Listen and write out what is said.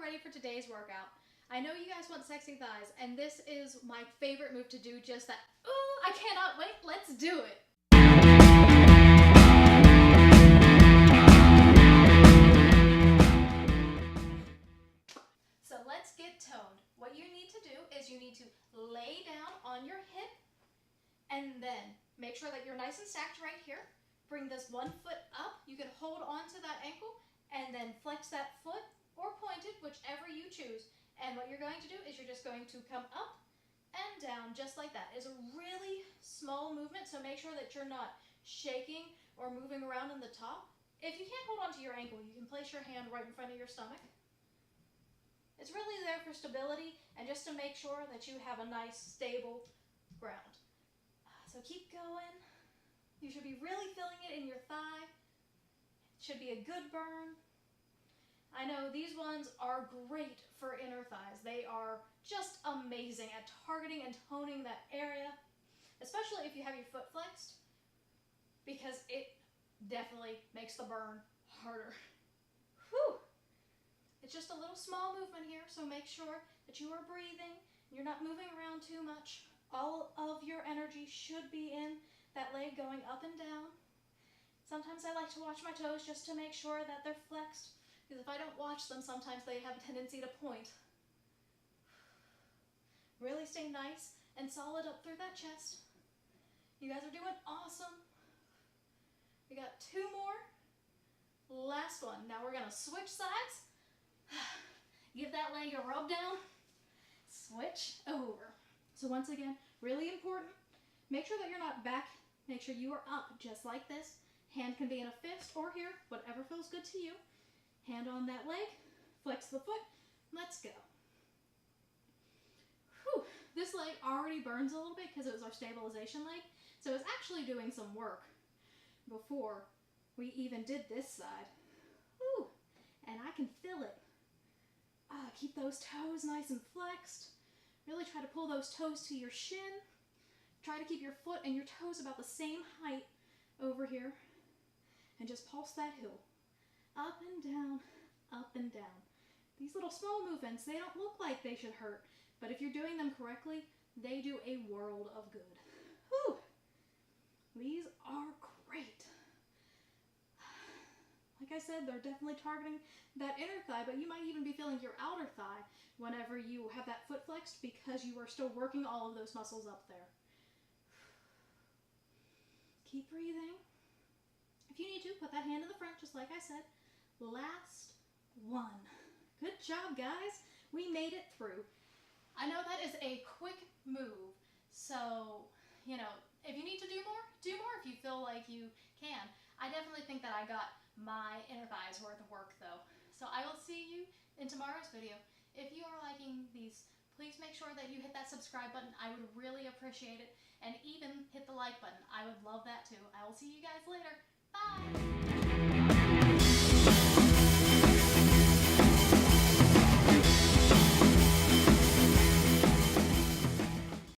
ready for today's workout. I know you guys want sexy thighs, and this is my favorite move to do, just that, ooh, I cannot wait, let's do it. So let's get toned. What you need to do is you need to lay down on your hip, and then make sure that you're nice and stacked right here. Bring this one foot up. You can hold on to that ankle, and then flex that foot, or point it, whichever you choose. And what you're going to do is you're just going to come up and down just like that. It's a really small movement, so make sure that you're not shaking or moving around in the top. If you can't hold on to your ankle, you can place your hand right in front of your stomach. It's really there for stability and just to make sure that you have a nice, stable ground. So keep going. You should be really feeling it in your thigh. It should be a good burn. I know these ones are great for inner thighs. They are just amazing at targeting and toning that area, especially if you have your foot flexed, because it definitely makes the burn harder. Whew. It's just a little small movement here, so make sure that you are breathing. You're not moving around too much. All of your energy should be in that leg going up and down. Sometimes I like to watch my toes just to make sure that they're flexed, because if I don't watch them, sometimes they have a tendency to point. Really stay nice and solid up through that chest. You guys are doing awesome. We got 2 more. Last one. Now we're gonna switch sides. Give that leg a rub down. Switch over. So once again, really important. Make sure that you're not back. Make sure you are up just like this. Hand can be in a fist or here, whatever feels good to you. Hand on that leg, flex the foot, let's go. Whew. This leg already burns a little bit because it was our stabilization leg, so it's actually doing some work before we even did this side. Whew. And I can feel it. Keep those toes nice and flexed. Really try to pull those toes to your shin. Try to keep your foot and your toes about the same height over here, and just pulse that hill. Up and down, up and down. These little small movements, they don't look like they should hurt, but if you're doing them correctly, they do a world of good. Whew. These are great. Like I said, they're definitely targeting that inner thigh, but you might even be feeling your outer thigh whenever you have that foot flexed, because you are still working all of those muscles up there. Keep breathing. If you need to, put that hand in the front, just like I said. Last one. Good job, guys. We made it through. I know that is a quick move, so, if you need to do more, do more if you feel like you can. I definitely think that I got my inner thighs worth of work, though. So I will see you in tomorrow's video. If you are liking these, please make sure that you hit that subscribe button. I would really appreciate it. And even hit the like button. I would love that too. I will see you guys later. Bye!